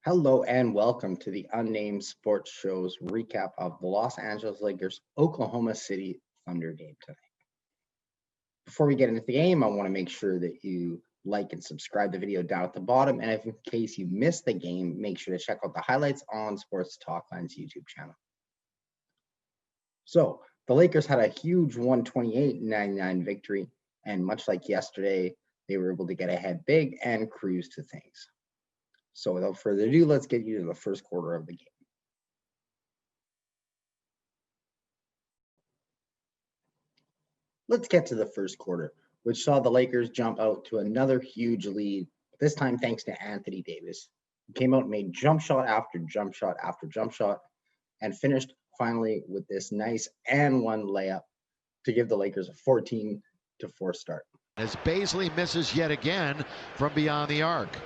Hello and welcome to the Unnamed Sports Show's recap of the Los Angeles Lakers Oklahoma City Thunder game tonight. Before we get into the game, I want to make sure that you like and subscribe the video down at the bottom. And if in case you missed the game, make sure to check out the highlights on Sports Talkline's YouTube channel. So the Lakers had a huge 128-99 victory. And much like yesterday, they were able to get ahead big and cruise to things. So without further ado, let's get you to the first quarter of the game. Let's get to the first quarter, which saw the Lakers jump out to another huge lead, this time thanks to Anthony Davis. He came out and made jump shot after jump shot after jump shot and finished finally with this nice and one layup to give the Lakers a 14-4 start. As Baisley misses yet again from beyond the arc.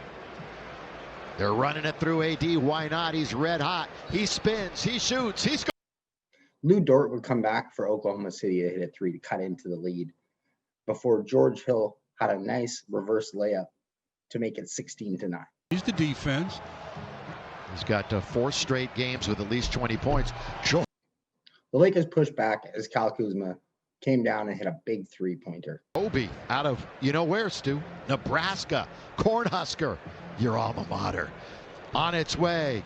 They're running it through AD. Why not? He's red hot. He spins. He shoots. He scores. Lou Dort would come back for Oklahoma City to hit a three to cut into the lead before George Hill had a nice reverse layup to make it 16-9. He's the defense. He's got 4 straight games with at least 20 points. The Lakers pushed back as Kyle Kuzma came down and hit a big three-pointer. Obi out of, you know where, Stu? Nebraska. Cornhusker. Your alma mater. On its way.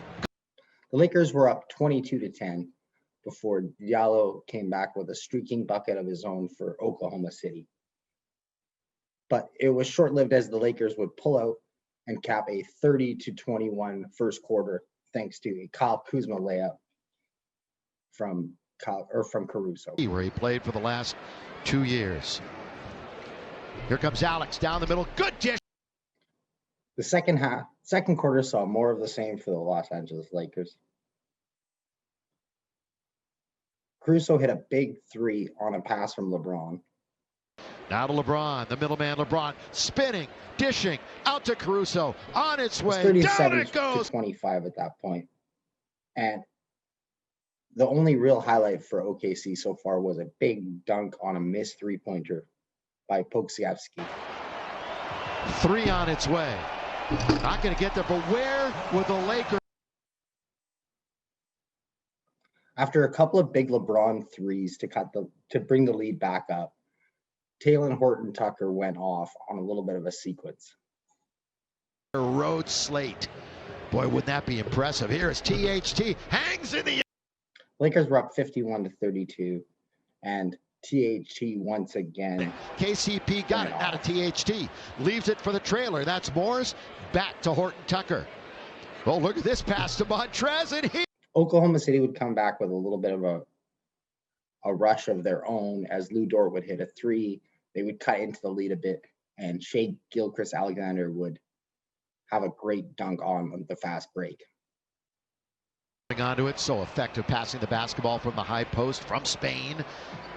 The Lakers were up 22-10 before Diallo came back with a streaking bucket of his own for Oklahoma City. But it was short-lived as the Lakers would pull out and cap a 30-21 first quarter thanks to a Kyle Kuzma layup from Caruso, where he played for the last 2 years. Here comes Alex down the middle. Good dish. The second quarter saw more of the same for the Los Angeles Lakers. Caruso hit a big three on a pass from LeBron. Now to LeBron, the middleman LeBron, spinning, dishing, out to Caruso, on its way, down it goes. 37-25 at that point. And the only real highlight for OKC so far was a big dunk on a missed three-pointer by Pokusevski. 3 on its way. Not going to get there, but where were the Lakers? After a couple of big LeBron threes to bring the lead back up, Talen Horton-Tucker went off on a little bit of a sequence. Road slate. Boy, wouldn't that be impressive? Here is THT, hangs in the... Lakers were up 51-32, and THT once again. KCP got it out of THT. Leaves it for the trailer. That's Morris. Back to Horton-Tucker. Oh, look at this pass to Montrez, and he... Oklahoma City would come back with a little bit of a rush of their own as Lou Dort would hit a three. They would cut into the lead a bit, and Shaw Gilgeous-Alexander would have a great dunk on the fast break. Onto it, so effective passing the basketball from the high post from Spain.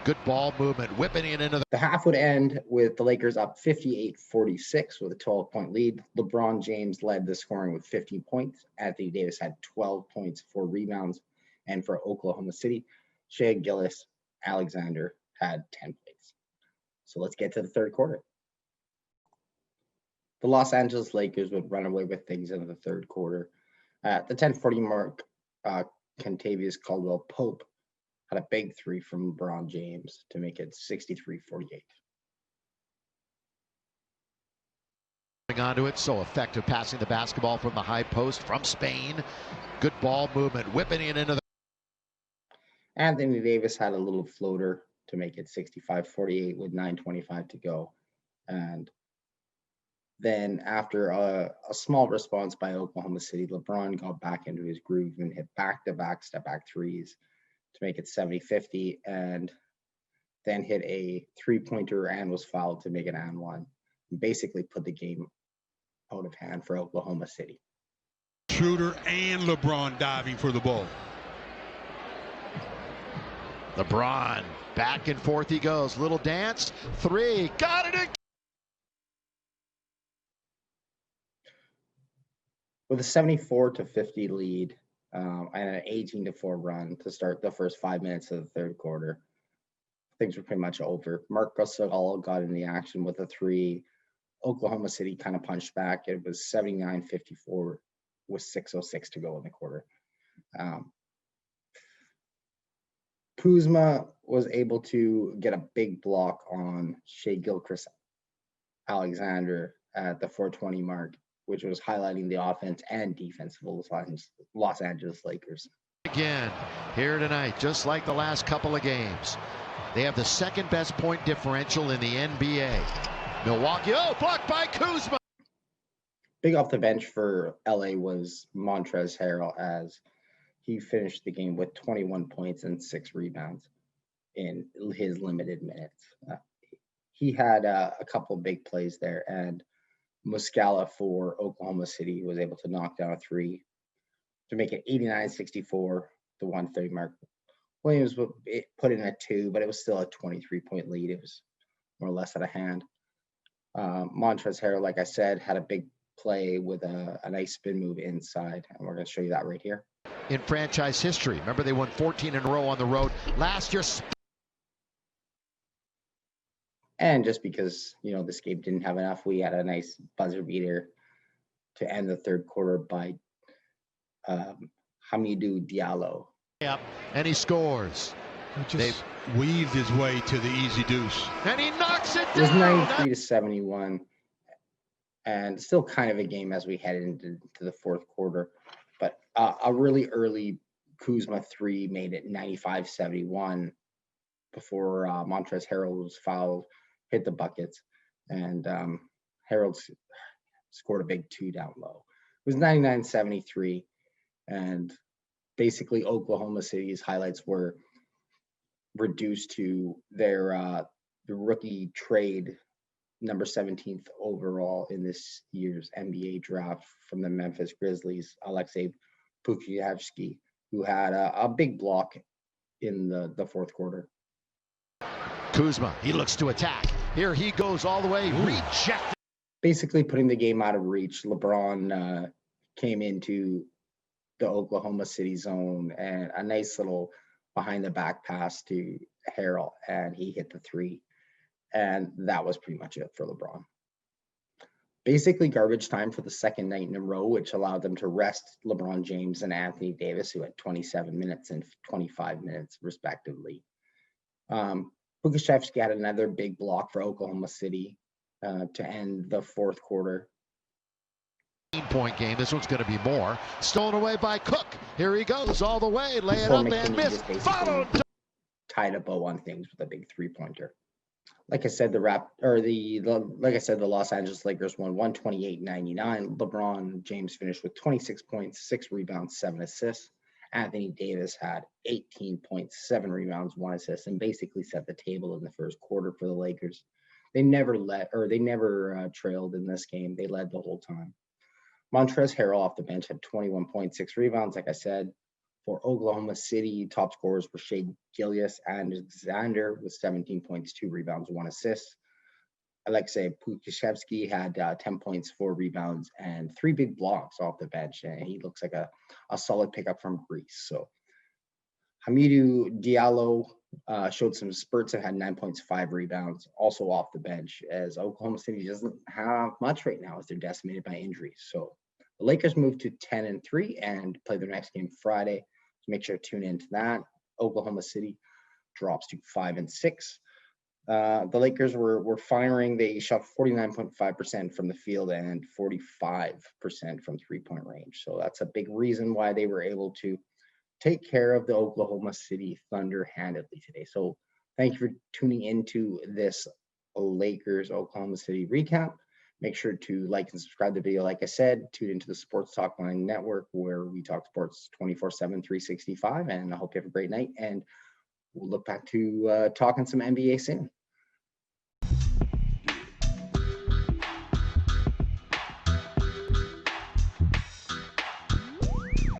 Good ball movement, whipping it into the half would end with the Lakers up 58-46 with a 12-point lead. LeBron James led the scoring with 15 points. Anthony Davis had 12 points, 4 rebounds. And for Oklahoma City, Shaw Gilgeous-Alexander had 10 points. So let's get to the third quarter. The Los Angeles Lakers would run away with things in the third quarter. At the 10:40 mark, Kentavious Caldwell-Pope had a big three from LeBron James to make it 63-48. Onto it, so effective passing the basketball from the high post from Spain. Good ball movement, whipping it into the... Anthony Davis had a little floater to make it 65-48 with 9:25 to go. And then after a small response by Oklahoma City, LeBron got back into his groove and hit back-to-back step-back threes to make it 70-50, and then hit a three-pointer and was fouled to make it and one. Basically put the game out of hand for Oklahoma City. Schroeder and LeBron diving for the ball. LeBron, back and forth he goes. Little dance, three, got it again. With a 74-50 lead and an 18-4 run to start the first 5 minutes of the third quarter, things were pretty much over. Marc Gasol got in the action with a three. Oklahoma City kind of punched back. It was 79-54 with 6:06 to go in the quarter. Kuzma was able to get a big block on Shaw Gilgeous-Alexander at the 4:20 mark, which was highlighting the offense and defense of the Los Angeles Lakers. Again, here tonight, just like the last couple of games. They have the second best point differential in the NBA. Milwaukee, blocked by Kuzma. Big off the bench for LA was Montrez Harrell, as he finished the game with 21 points and 6 rebounds in his limited minutes. He had a couple big plays there, and Muscala for Oklahoma City was able to knock down a 3 to make it 89-64, the 1:30 mark. Williams put in a 2, but it was still a 23-point lead. It was more or less out of hand. Montrez Harrell, like I said, had a big play with a nice spin move inside, and we're going to show you that right here. In franchise history, remember they won 14 in a row on the road last year. And just because, this game didn't have enough, we had a nice buzzer beater to end the third quarter by Hamidou Diallo. Yep, and he scores. He just weaved his way to the easy deuce. And he knocks it down. It was 93-71, and still kind of a game as we head into the fourth quarter. But a really early Kuzma 3 made it 95-71 before Montrez Harrell was fouled, hit the buckets, and Harrell scored a big 2 down low. It was 99-73, and basically Oklahoma City's highlights were reduced to their the rookie trade, number 17th overall in this year's NBA draft from the Memphis Grizzlies, Aleksej Pokusevski, who had a big block in the fourth quarter. Kuzma, he looks to attack. Here he goes all the way, rejected. Basically putting the game out of reach. LeBron came into the Oklahoma City zone, and a nice little behind the back pass to Harrell, and he hit the 3. And that was pretty much it for LeBron. Basically garbage time for the second night in a row, which allowed them to rest LeBron James and Anthony Davis, who had 27 minutes and 25 minutes respectively. Pokusevski had another big block for Oklahoma City to end the fourth quarter. 18-point game. This one's going to be more. Stolen away by Cook. Here he goes all the way. Lay it up and miss. Followed. Tied a bow on things with a big 3-pointer. Like I said, the Los Angeles Lakers won 128-99. LeBron James finished with 26 points, 6 rebounds, 7 assists. Anthony Davis had 18 points, 7 rebounds, 1 assist, and basically set the table in the first quarter for the Lakers. They never trailed in this game. They led the whole time. Montrez Harrell off the bench had 21.6 rebounds. Like I said, for Oklahoma City, top scorers were Shaw Gilgeous-Alexander with 17 points, 2 rebounds, 1 assist. Aleksej Pokusevski had 10 points, 4 rebounds, and 3 big blocks off the bench. And he looks like a solid pickup from Greece. So Hamidou Diallo showed some spurts and had 9 points, 5 rebounds, also off the bench, as Oklahoma City doesn't have much right now as they're decimated by injuries. So the Lakers moved to 10-3 and play their next game Friday. So make sure to tune into that. Oklahoma City drops to 5-6. The Lakers were firing. They shot 49.5% from the field and 45% from 3-point range. So that's a big reason why they were able to take care of the Oklahoma City Thunder handedly today. So thank you for tuning into this Lakers Oklahoma City recap. Make sure to like and subscribe to the video. Like I said, tune into the Sports Talk Line Network, where we talk sports 24/7, 365. And I hope you have a great night. And we'll look back to talking some NBA soon.